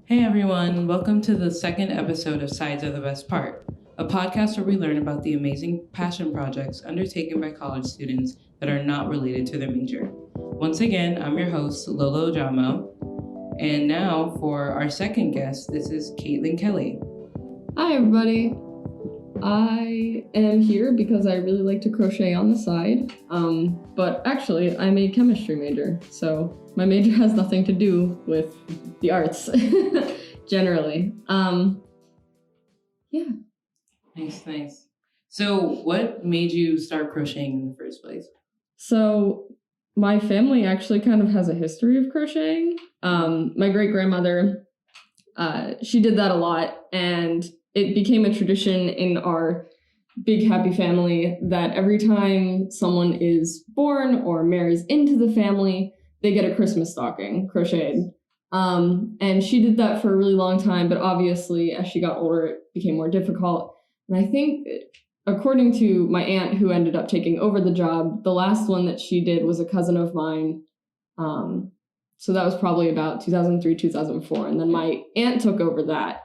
Hey everyone, welcome to the second episode of Sides Are the Best Part, a podcast where we learn about the amazing passion projects undertaken by college students that are not related to their major. Once again, I'm your host, Lolo Jamo, and now for our second guest, this is Katelyn Kelly. Hi everybody. I am here because I really like to crochet on the side, but actually I'm a chemistry major, so my major has nothing to do with the arts, generally. Yeah. Nice. So what made you start crocheting in the first place? So my family actually kind of has a history of crocheting. My great-grandmother, she did that a lot, and it became a tradition in our big happy family that every time someone is born or marries into the family, they get a Christmas stocking crocheted. And she did that for a really long time, but obviously as she got older, it became more difficult. And I think, according to my aunt who ended up taking over the job, the last one that she did was a cousin of mine. So that was probably about 2003, 2004. And then my aunt took over that.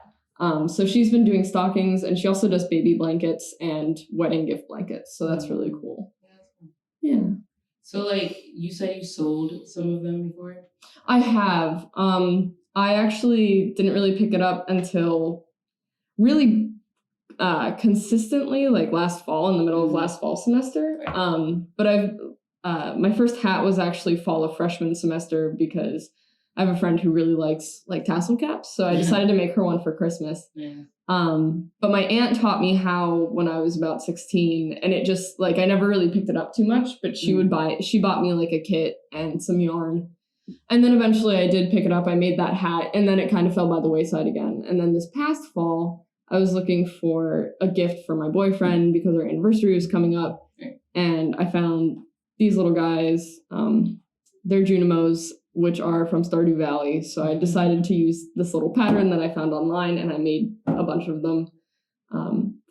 So she's been doing stockings, and she also does baby blankets and wedding gift blankets. So that's really cool. Yeah. So you said you sold some of them before? I have. I actually didn't really pick it up until really consistently, like last fall, in the middle of last fall semester. But my first hat was actually fall of freshman semester because I have a friend who really likes tassel caps, so I decided to make her one for Christmas. Yeah. But my aunt taught me how when I was about 16, and it just I never really picked it up too much, but she bought me a kit and some yarn. And then eventually I did pick it up. I made that hat, and then it kind of fell by the wayside again. And then this past fall, I was looking for a gift for my boyfriend because our anniversary was coming up, and I found these little guys. They're Junimos, which are from Stardew Valley. So I decided to use this little pattern that I found online, and I made a bunch of them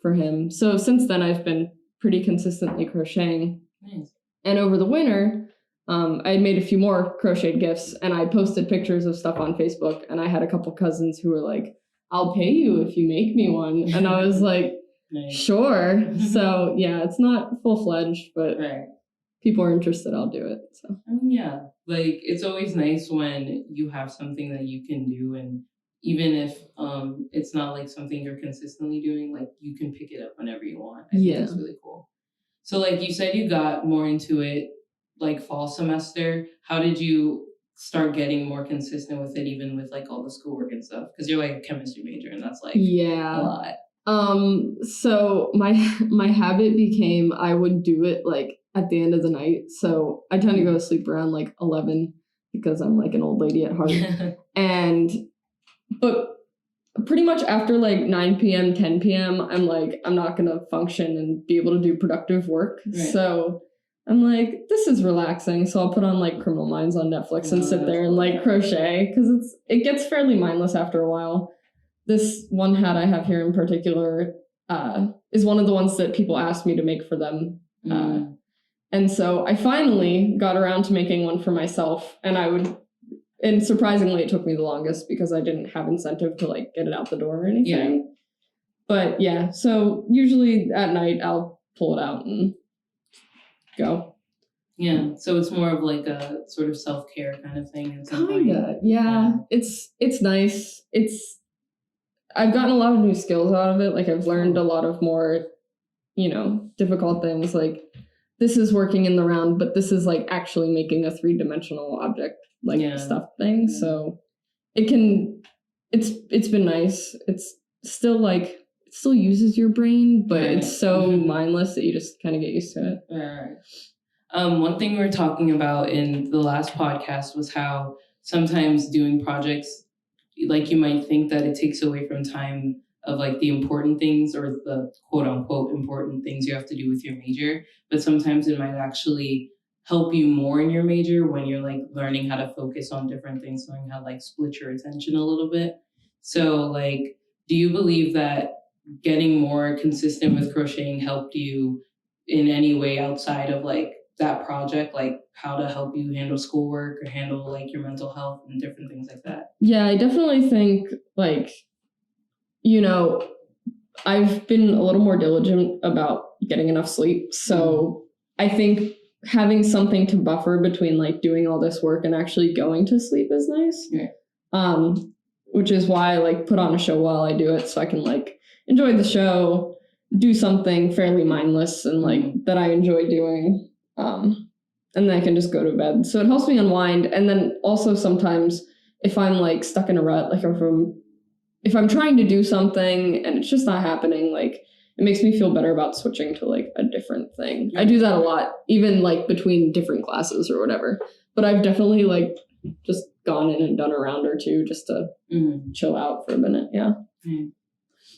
for him. So since then, I've been pretty consistently crocheting. Nice. And over the winter, I had made a few more crocheted gifts, and I posted pictures of stuff on Facebook, and I had a couple cousins who were like, "I'll pay you if you make me one." And I was like, nice. Sure. So yeah, it's not full-fledged, but people are interested, I'll do it. So yeah. It's always nice when you have something that you can do, and even if it's not something you're consistently doing, you can pick it up whenever you want. I think that's really cool. So you said you got more into it fall semester. How did you start getting more consistent with it, even with all the schoolwork and stuff? Because you're a chemistry major, and that's a lot. So my habit became I would do it at the end of the night. So I tend to go to sleep around 11 because I'm an old lady at heart. But pretty much after 9 p.m., 10 p.m., I'm I'm not going to function and be able to do productive work. Right. So I'm this is relaxing. So I'll put on Criminal Minds on Netflix and sit there and crochet because it gets fairly mindless after a while. This one hat I have here in particular is one of the ones that people asked me to make for them. And so I finally got around to making one for myself, and surprisingly it took me the longest because I didn't have incentive to get it out the door or anything. Yeah. But yeah, so usually at night I'll pull it out and go. Yeah, so it's more of a sort of self-care kind of thing. Kinda, yeah. It's nice. I've gotten a lot of new skills out of it. I've learned a lot of more, difficult things. This is working in the round, but this is actually making a 3-dimensional object stuff thing. Yeah. So it's been nice. It's still it still uses your brain, but it's so mindless that you just kind of get used to it. Right. One thing we were talking about in the last podcast was how sometimes doing projects, you might think that it takes away from time of the important things or the quote unquote important things you have to do with your major, but sometimes it might actually help you more in your major when you're learning how to focus on different things, learning how to split your attention a little bit. So do you believe that getting more consistent with crocheting helped you in any way outside of that project, like how to help you handle schoolwork or handle like your mental health and different things like that? Yeah, I definitely think like, you know, I've been a little more diligent about getting enough sleep. So I think having something to buffer between like doing all this work and actually going to sleep is nice. Yeah. Which is why I like put on a show while I do it, so I can like enjoy the show, do something fairly mindless and like that I enjoy doing. And then I can just go to bed. So it helps me unwind. And then also sometimes if I'm like stuck in a rut, like if I'm trying to do something and it's just not happening, like it makes me feel better about switching to like a different thing. I do that a lot, even like between different classes or whatever. But I've definitely like just gone in and done a round or two just to chill out for a minute. Yeah.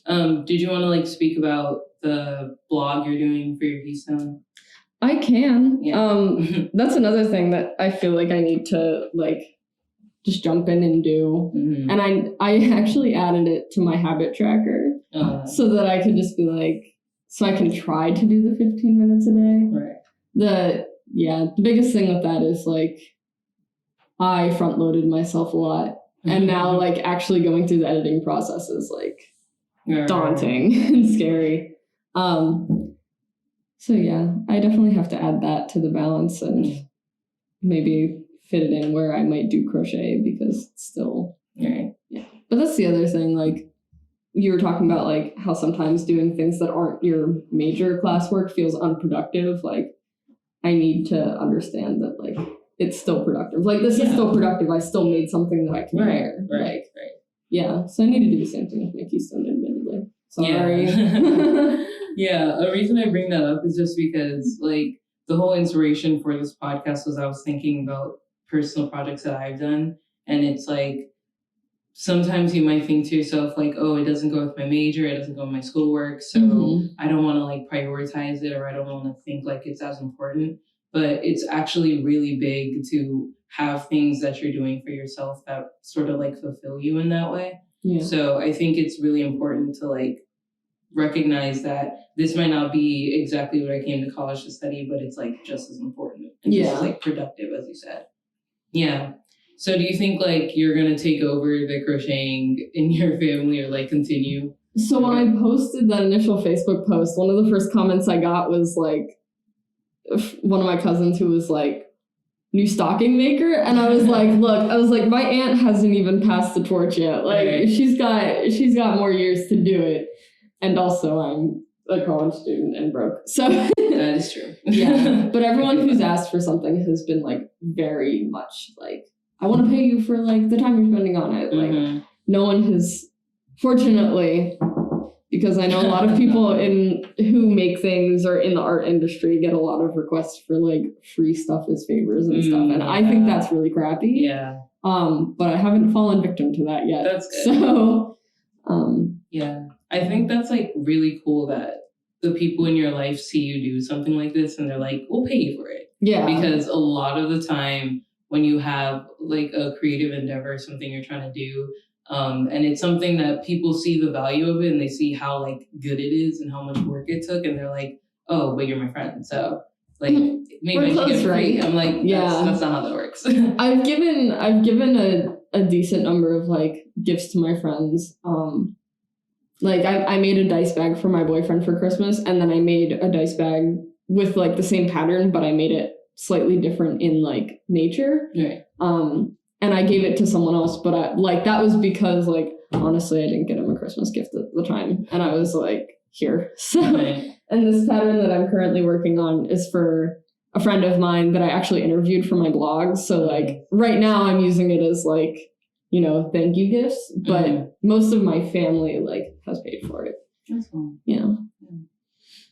Did you want to like speak about the blog you're doing for your Keystone? I can. Yeah. That's another thing that I feel like I need to like just jump in and do. And I actually added it to my habit tracker so that I could just be like, so I can try to do the 15 minutes a day. Right. The biggest thing with that is like I front loaded myself a lot. And now like actually going through the editing process is like daunting and scary. So yeah, I definitely have to add that to the balance and maybe fit it in where I might do crochet because it's still yeah. But that's the other thing, like you were talking about like how sometimes doing things that aren't your major classwork feels unproductive. Like I need to understand that like it's still productive. Like this is still productive. I still made something that I can wear. Right. Yeah. So I need to do the same thing with my Keystone, admittedly. Sorry. Yeah. A reason I bring that up is just because like the whole inspiration for this podcast was I was thinking about personal projects that I've done. And it's like, sometimes you might think to yourself like, oh, it doesn't go with my major. It doesn't go with my schoolwork. So I don't want to like prioritize it, or I don't want to think like it's as important. But it's actually really big to have things that you're doing for yourself that sort of like fulfill you in that way. Yeah. So I think it's really important to like recognize that this might not be exactly what I came to college to study, but it's like just as important and just as like productive, as you said. Yeah. So do you think like you're going to take over the crocheting in your family or like continue? So when I posted that initial Facebook post, one of the first comments I got was like one of my cousins who was like, new stocking maker. And I was like, look, my aunt hasn't even passed the torch yet. Like she's got more years to do it. And also I'm a college student and broke. So that is true. Yeah. But everyone who's asked for something has been like very much like, I want to pay you for like the time you're spending on it. Like no one has, fortunately, because I know a lot of people who make things or in the art industry get a lot of requests for like free stuff as favors and stuff. And I think that's really crappy. Yeah. But I haven't fallen victim to that yet. That's good. So yeah. I think that's like really cool that the people in your life see you do something like this and they're like, we'll pay you for it. Yeah. Because a lot of the time when you have like a creative endeavor, something you're trying to do, and it's something that people see the value of it and they see how like good it is and how much work it took, and they're like, oh, but you're my friend, so like maybe I should get free. I'm like, that's not how that works. I've given a decent number of like gifts to my friends. Like I made a dice bag for my boyfriend for Christmas, and then I made a dice bag with like the same pattern, but I made it slightly different in like nature. Right. And I gave it to someone else, but that was because like honestly I didn't get him a Christmas gift at the time, and I was like, here. So and this pattern that I'm currently working on is for a friend of mine that I actually interviewed for my blog. So like right now I'm using it as like, you know, thank you gifts, but most of my family like has paid for it. That's cool. Yeah.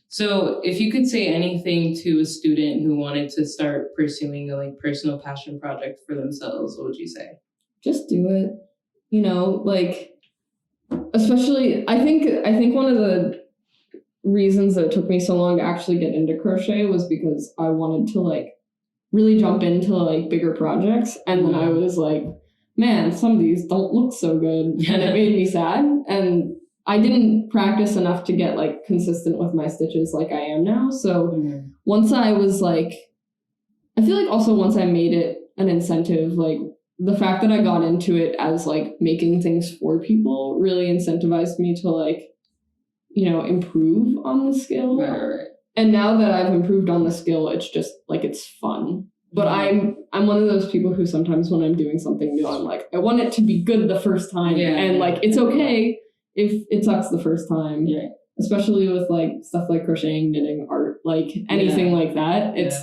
So if you could say anything to a student who wanted to start pursuing a like personal passion project for themselves, what would you say? Just do it. You know, like especially I think one of the reasons that it took me so long to actually get into crochet was because I wanted to like really jump into like bigger projects, and then I was like, man, some of these don't look so good, and it made me sad. And I didn't practice enough to get like consistent with my stitches like I am now. So once I was like I feel like also once I made it an incentive, like the fact that I got into it as like making things for people really incentivized me to like, you know, improve on the skill. Right. And now that I've improved on the skill, it's just like it's fun. But I'm one of those people who sometimes when I'm doing something new, I'm like, I want it to be good the first time. Yeah. And like it's okay if it sucks the first time. Yeah. Especially with like stuff like crocheting, knitting, art, like anything like that. It's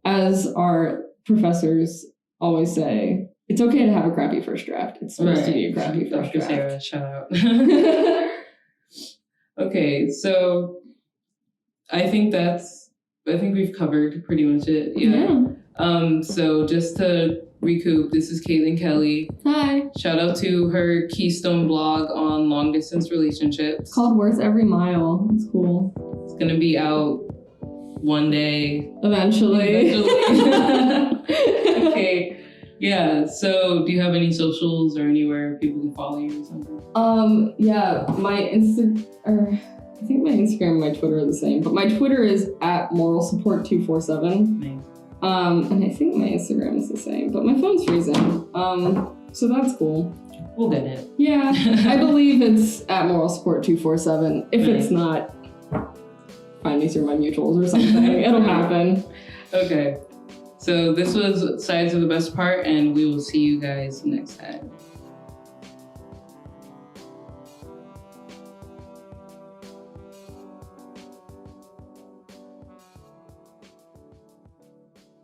as our professors always say, it's okay to have a crappy first draft. It's supposed to be a crappy first Dr. draft. Sarah, shout out. Okay, so I think we've covered pretty much it. Yeah. So just to recoup, this is Katelyn Kelly. Hi. Shout out to her Keystone blog on long distance relationships. It's called Worth Every Mile. It's cool. It's gonna be out one day. Eventually. Okay. Yeah. So do you have any socials or anywhere people can follow you or something? Yeah, I think my Instagram and my Twitter are the same, but my Twitter is @moralsupport247. Nice. And I think my Instagram is the same, but my phone's freezing. So that's cool. We'll get it. Yeah, I believe it's @moralsupport247. If Nice. it's not, find me through my mutuals or something. It'll happen. Okay. So this was Sides of the Best Part, and we will see you guys next time.